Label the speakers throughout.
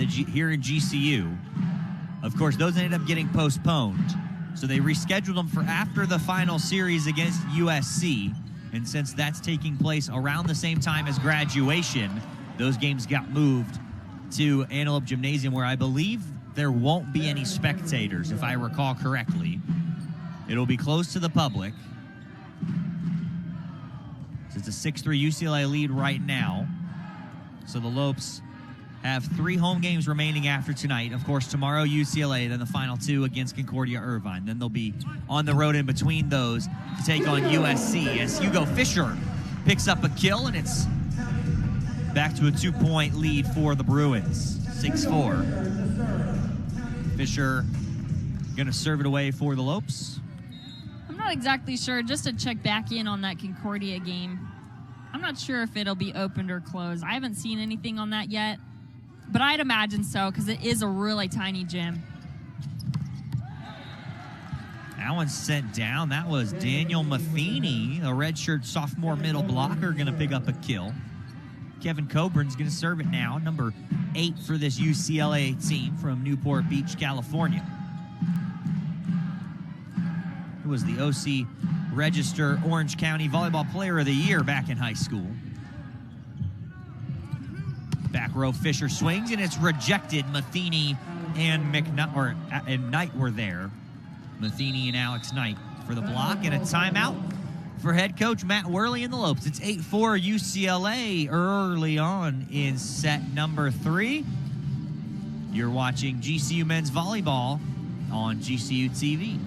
Speaker 1: here in GCU. Of course, those ended up getting postponed, so they rescheduled them for after the final series against USC. And since that's taking place around the same time as graduation, those games got moved to Antelope Gymnasium, where I believe there won't be any spectators, if I recall correctly. It'll be closed to the public. So it's a 6-3 UCLA lead right now. So the Lopes have 3 home games remaining after tonight. Of course, tomorrow UCLA, then the final 2 against Concordia Irvine. Then they'll be on the road in between those to take on USC as Hugo Fisher picks up a kill, and it's back to a 2-point lead for the Bruins, 6-4. Fisher going to serve it away for the Lopes.
Speaker 2: I'm not exactly sure. Just to check back in on that Concordia game, I'm not sure if it'll be opened or closed. I haven't seen anything on that yet, but I'd imagine so because it is a really tiny gym.
Speaker 1: That one's sent down. That was Daniel Matheny, a redshirt sophomore middle blocker, going to pick up a kill. Kevin Coburn's going to serve it now, number 8 for this UCLA team from Newport Beach, California. Who was the OC Register Orange County Volleyball Player of the Year back in high school. Back row, Fisher swings, and it's rejected. Matheny and Knight were there. Matheny and Alex Knight for the block, and a timeout for head coach Matt Worley and the Lopes. It's 8-4 UCLA early on in set number 3. You're watching GCU Men's Volleyball on GCU TV.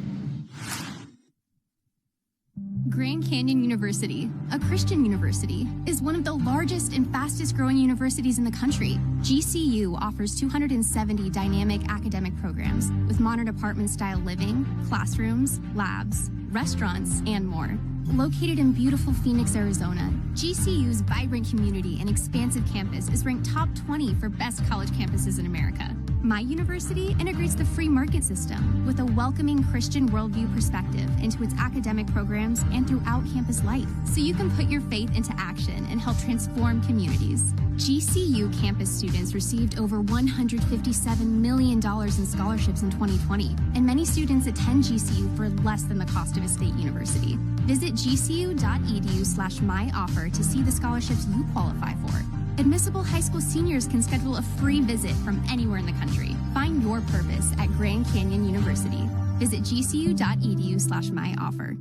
Speaker 3: Grand Canyon University, a Christian university, is one of the largest and fastest growing universities in the country. GCU offers 270 dynamic academic programs with modern apartment-style living, classrooms, labs, restaurants, and more. Located in beautiful Phoenix, Arizona, GCU's vibrant community and expansive campus is ranked top 20 for best college campuses in America. My university integrates the free market system with a welcoming Christian worldview perspective into its academic programs and throughout campus life, so you can put your faith into action and help transform communities. GCU campus students received over $157 million in scholarships in 2020, and many students attend GCU for less than the cost of a state university. Visit gcu.edu/myoffer to see the scholarships you qualify for. Admissible high school seniors can schedule a free visit from anywhere in the country. Find your purpose at Grand Canyon University. Visit gcu.edu/myoffer.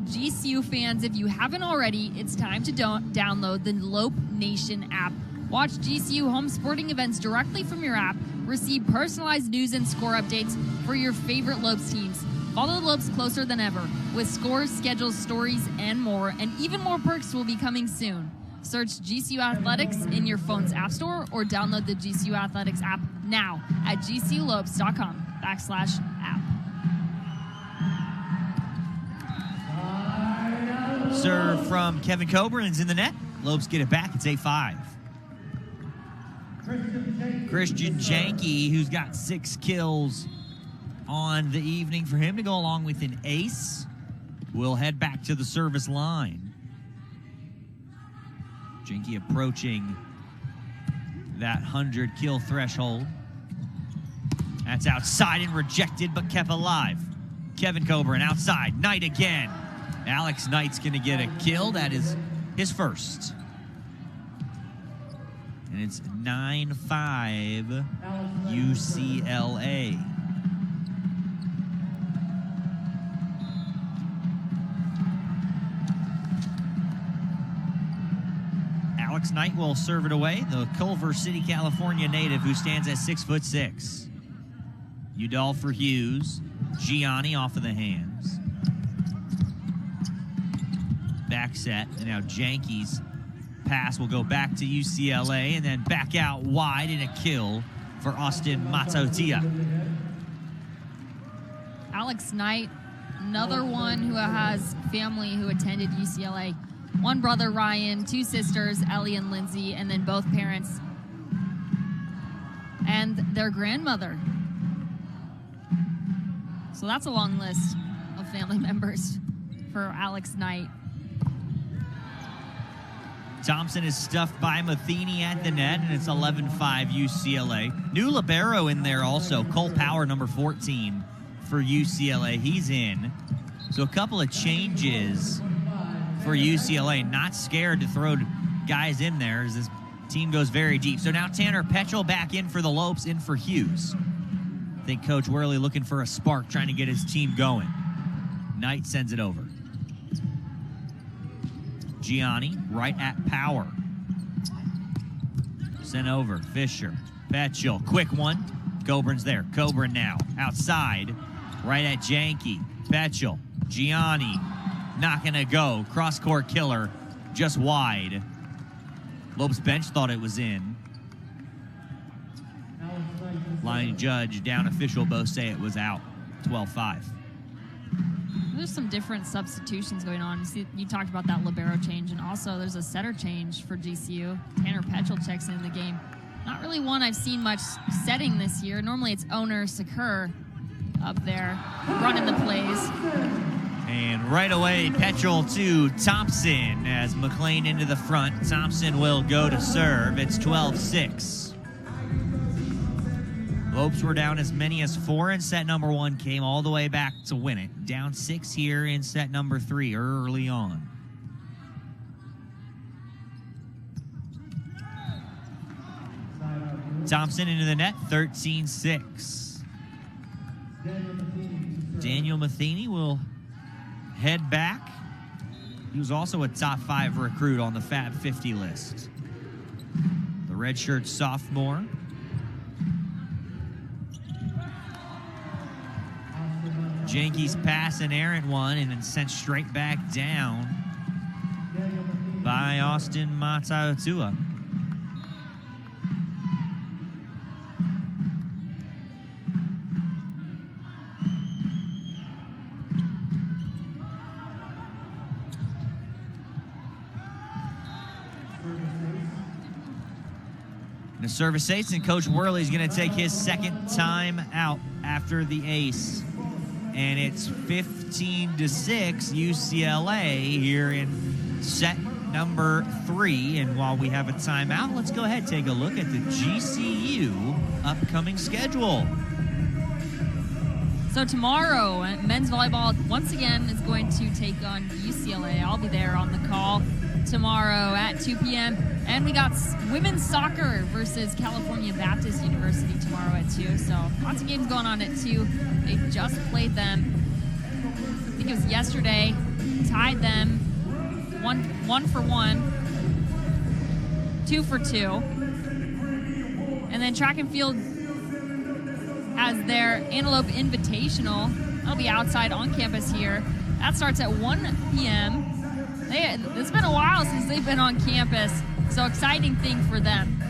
Speaker 2: GCU fans, if you haven't already, it's time to download the Lope Nation app. Watch GCU home sporting events directly from your app. Receive personalized news and score updates for your favorite Lopes teams. Follow the Lopes closer than ever with scores, schedules, stories, and more. And even more perks will be coming soon. Search GCU Athletics in your phone's app store or download the GCU Athletics app now at gculopes.com/app.
Speaker 1: Serve from Kevin Coburn's in the net. Lopes get it back. It's 8-5. Christian Janke, who's got 6 kills on the evening, for him to go along with an ace, will head back to the service line. Janke approaching that 100-kill threshold. That's outside and rejected, but kept alive. Kevin Coburn outside. Knight again. Alex Knight's going to get a kill. That is his first. And it's 9-5 UCLA. Alex Knight will serve it away, the Culver City, California native who stands at 6'6". Udall for Hughes. Gianni off of the hands. Back set, and now Janke's pass will go back to UCLA and then back out wide in a kill for Austin Matotia.
Speaker 2: Alex Knight, another one who has family who attended UCLA. One brother, Ryan, 2 sisters, Ellie and Lindsay, and then both parents and their grandmother. So that's a long list of family members for Alex Knight.
Speaker 1: Thompson is stuffed by Matheny at the net, and it's 11-5 UCLA. New libero in there also. Cole Power, number 14 for UCLA. He's in. So a couple of changes for UCLA. Not scared to throw guys in there as this team goes very deep. So now Tanner Petchel back in for the Lopes, in for Hughes. I think Coach Worley looking for a spark, trying to get his team going. Knight sends it over. Gianni right at Power. Sent over. Fisher. Petchel. Quick one. Coburn's there. Coburn now. Outside. Right at Janke. Petchel. Gianni. Not going to go. Cross-court killer. Just wide. Lopes bench thought it was in. Line judge, down official both say it was out. 12-5.
Speaker 2: There's some different substitutions going on. You talked about that libero change, and also there's a setter change for GCU. Tanner Petchel checks in the game. Not really one I've seen much setting this year. Normally it's owner Sakur up there running the plays.
Speaker 1: And right away, Petchel to Thompson as McLean into the front. Thompson will go to serve. It's 12-6. Lopes were down as many as 4 in set number 1, came all the way back to win it. Down 6 here in set number 3 early on. Thompson into the net, 13-6. Daniel Matheny will head back. He was also a top 5 recruit on the Fab 50 list. The redshirt sophomore. Janke's pass, an errant one, and then sent straight back down by Austin Matautua. And a service ace, and Coach Worley's going to take his second time out after the ace. And it's 15-6 UCLA here in set number 3. And while we have a timeout, let's go ahead and take a look at the GCU upcoming schedule.
Speaker 2: So tomorrow, men's volleyball once again is going to take on UCLA. I'll be there on the call tomorrow at 2 p.m. And we got women's soccer versus California Baptist University tomorrow at 2. So lots of games going on at 2. They just played them. I think it was yesterday. Tied them 1 for 1, 2 for 2. And then track and field has their Antelope Invitational. That'll be outside on campus here. That starts at 1 p.m. It's been a while since they've been on campus, so exciting thing for them.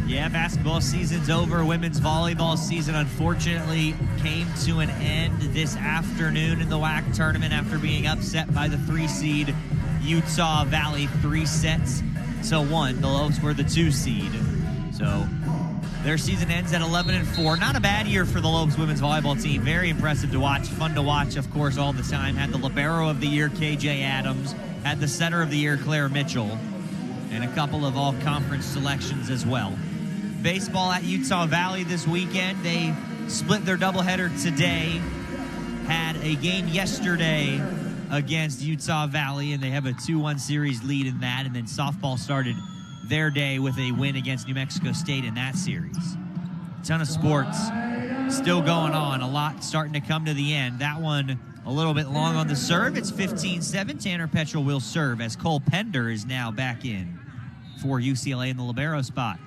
Speaker 1: Yeah, basketball season's over. Women's volleyball season unfortunately came to an end this afternoon in the WAC tournament after being upset by the 3 seed Utah Valley 3-1. The Lopes were the 2 seed. So their season ends at 11-4. Not a bad year for the Lopes women's volleyball team. Very impressive to watch. Fun to watch, of course, all the time. Had the libero of the year, KJ Adams. Had the setter of the year, Claire Mitchell. And a couple of all-conference selections as well. Baseball at Utah Valley this weekend. They split their doubleheader today. Had a game yesterday against Utah Valley, and they have a 2-1 series lead in that. And then softball started their day with a win against New Mexico State in that series. A ton of sports still going on. A lot starting to come to the end. That one a little bit long on the serve. It's 15-7. Tanner Petchel will serve as Cole Pender is now back in for UCLA in the libero spot.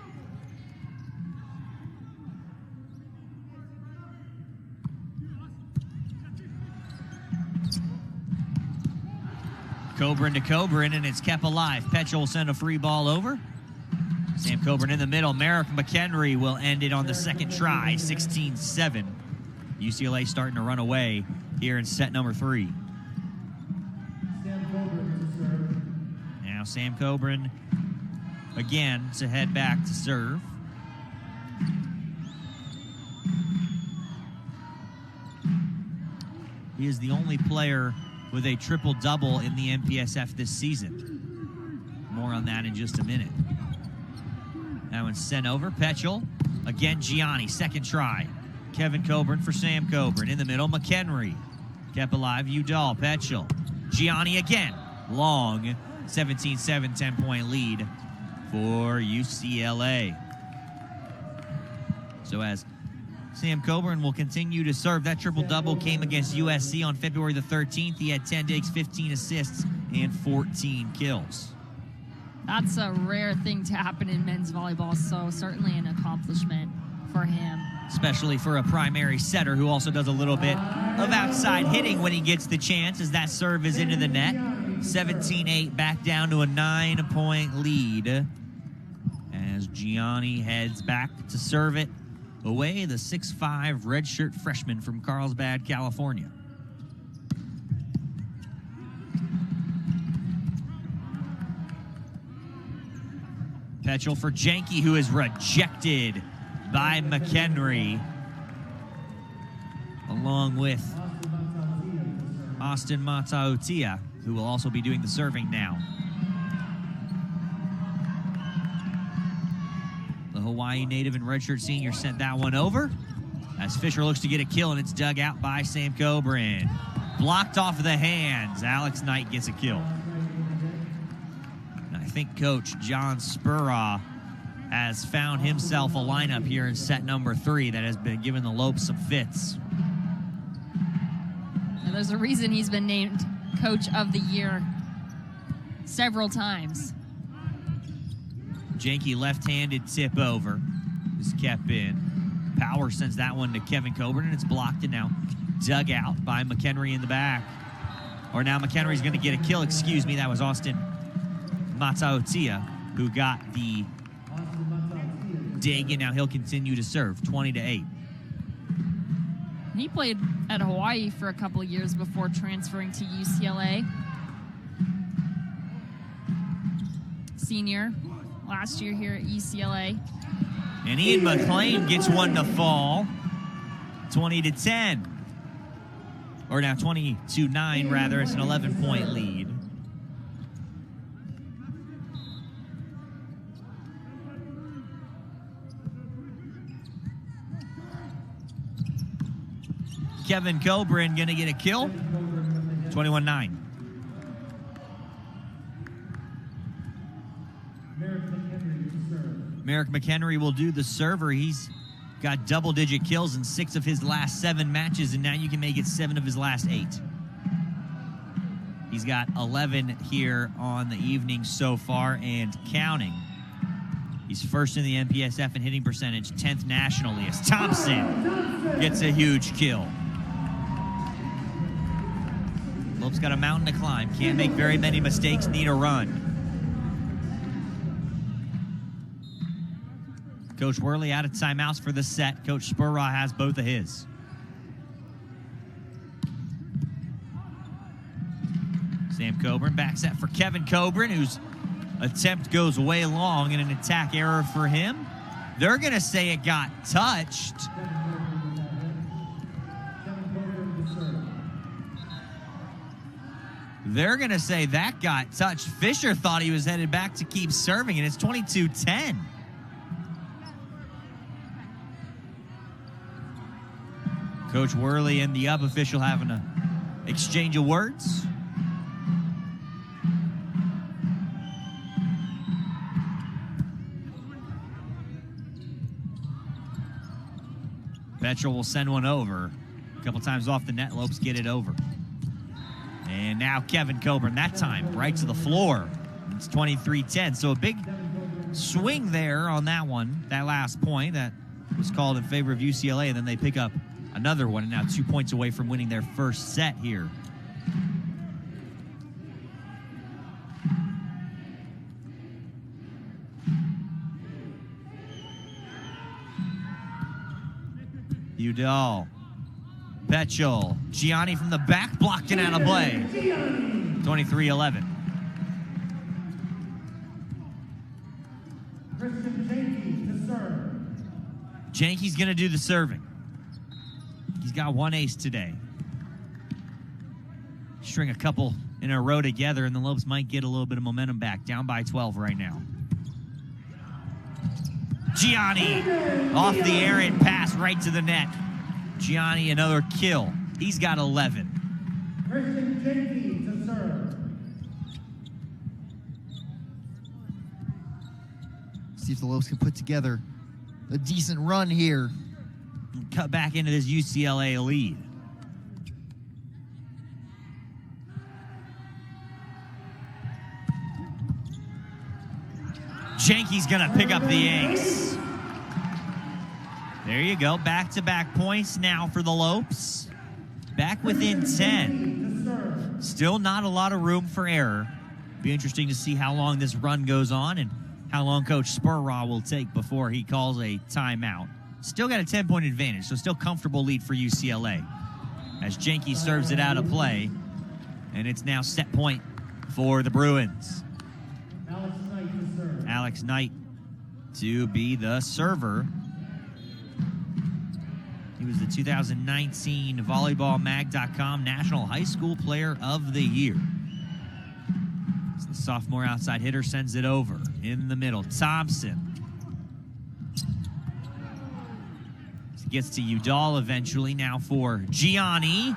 Speaker 1: Coburn to Coburn, and it's kept alive. Petchel will send a free ball over. Sam Coburn in the middle. Merrick McHenry will end it on the second try, 16-7. UCLA starting to run away here in set number 3. Now Sam Coburn again to head back to serve. He is the only player with a triple-double in the MPSF this season. More on that in just a minute. That one's sent over. Petchel. Again, Gianni. Second try. Kevin Coburn for Sam Coburn. In the middle, McHenry. Kept alive, Udall. Petchel. Gianni again. Long. 17-7, 10-point lead for UCLA. So as Sam Coburn will continue to serve, that triple-double came against USC on February the 13th. He had 10 digs, 15 assists, and 14 kills.
Speaker 2: That's a rare thing to happen in men's volleyball, so certainly an accomplishment for him.
Speaker 1: Especially for a primary setter who also does a little bit of outside hitting when he gets the chance, as that serve is into the net. 17-8, back down to a 9-point lead as Gianni heads back to serve it away, the 6'5" redshirt freshman from Carlsbad, California. Petchel for Janke, who is rejected by McHenry, along with Austin Matautia, who will also be doing the serving now. The Hawaii native and redshirt senior sent that one over as Fisher looks to get a kill, and it's dug out by Sam Coburn. Blocked off the hands. Alex Knight gets a kill. And I think Coach John Spurraw has found himself a lineup here in set number 3 that has been giving the Lopes some fits.
Speaker 2: And there's a reason he's been named Coach of the Year several times.
Speaker 1: Janke left-handed tip over is kept in. Power sends that one to Kevin Coburn, and it's blocked and now dug out by McHenry in the back. Or now McHenry's going to get a kill. Excuse me, that was Austin Matautia who got the dig, and now he'll continue to serve. 20-8.
Speaker 2: He played at Hawaii for a couple of years before transferring to UCLA. Senior last year here at UCLA.
Speaker 1: And Ian McLean gets one to fall. 20-10. Or now 22-9 rather. It's an 11-point lead. Kevin Coburn gonna get a kill. 21-9. Merrick McHenry will do the server. He's got double-digit kills in 6 of his last 7 matches, and now you can make it 7 of his last 8. He's got 11 here on the evening so far and counting. He's first in the MPSF in hitting percentage, 10th nationally, as Thompson gets a huge kill. Lopes got a mountain to climb. Can't make very many mistakes, need a run. Coach Worley out of timeouts for the set. Coach Spurraw has both of his. Sam Coburn back set for Kevin Coburn, whose attempt goes way long and an attack error for him. They're going to say it got touched. They're going to say that got touched. Fisher thought he was headed back to keep serving, and it's 22-10. Coach Worley and the up official having an exchange of words. Petchel will send one over. A couple times off the net, Lopes get it over. And now Kevin Coburn, that time right to the floor. It's 23-10. So a big swing there on that one, that last point that was called in favor of UCLA, and then they pick up another one, and now 2 points away from winning their first set here. Udall, Petchel, Gianni from the back, blocked and out of play. 23-11. Janke's going to do the serving. He's got 1 ace today. String a couple in a row together, and the Lopes might get a little bit of momentum back. Down by 12 right now. Gianni off the errant pass right to the net. Gianni, another kill. He's got 11.
Speaker 4: Christian Jenkins to serve.
Speaker 5: See if the Lopes can put together a decent run here.
Speaker 1: And cut back into this UCLA lead. Jenke's gonna pick up the ace. There you go, back-to-back points now for the Lopes. Back within 10. Still not a lot of room for error. Be interesting to see how long this run goes on and how long Coach Spurraw will take before he calls a timeout. Still got a 10-point advantage, so still comfortable lead for UCLA. As Jenke serves it out of play, and it's now set point for the Bruins. Alex Knight to be the server. He was the 2019 VolleyballMag.com National High School Player of the Year. So the sophomore outside hitter sends it over in the middle. Thompson gets to Udall eventually. Now for Gianni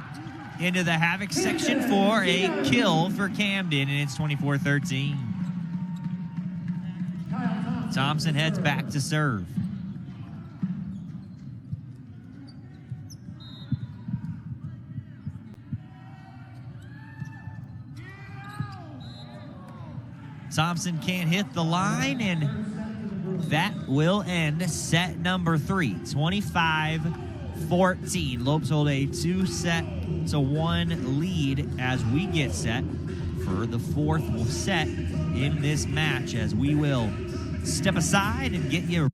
Speaker 1: into the Havoc section for a kill for Camden, and it's 24-13. Thompson heads back to serve. Thompson can't hit the line, and that will end set number 3, 25-14. Lopes hold a 2-1 lead as we get set for the 4th set in this match, as we will step aside and get you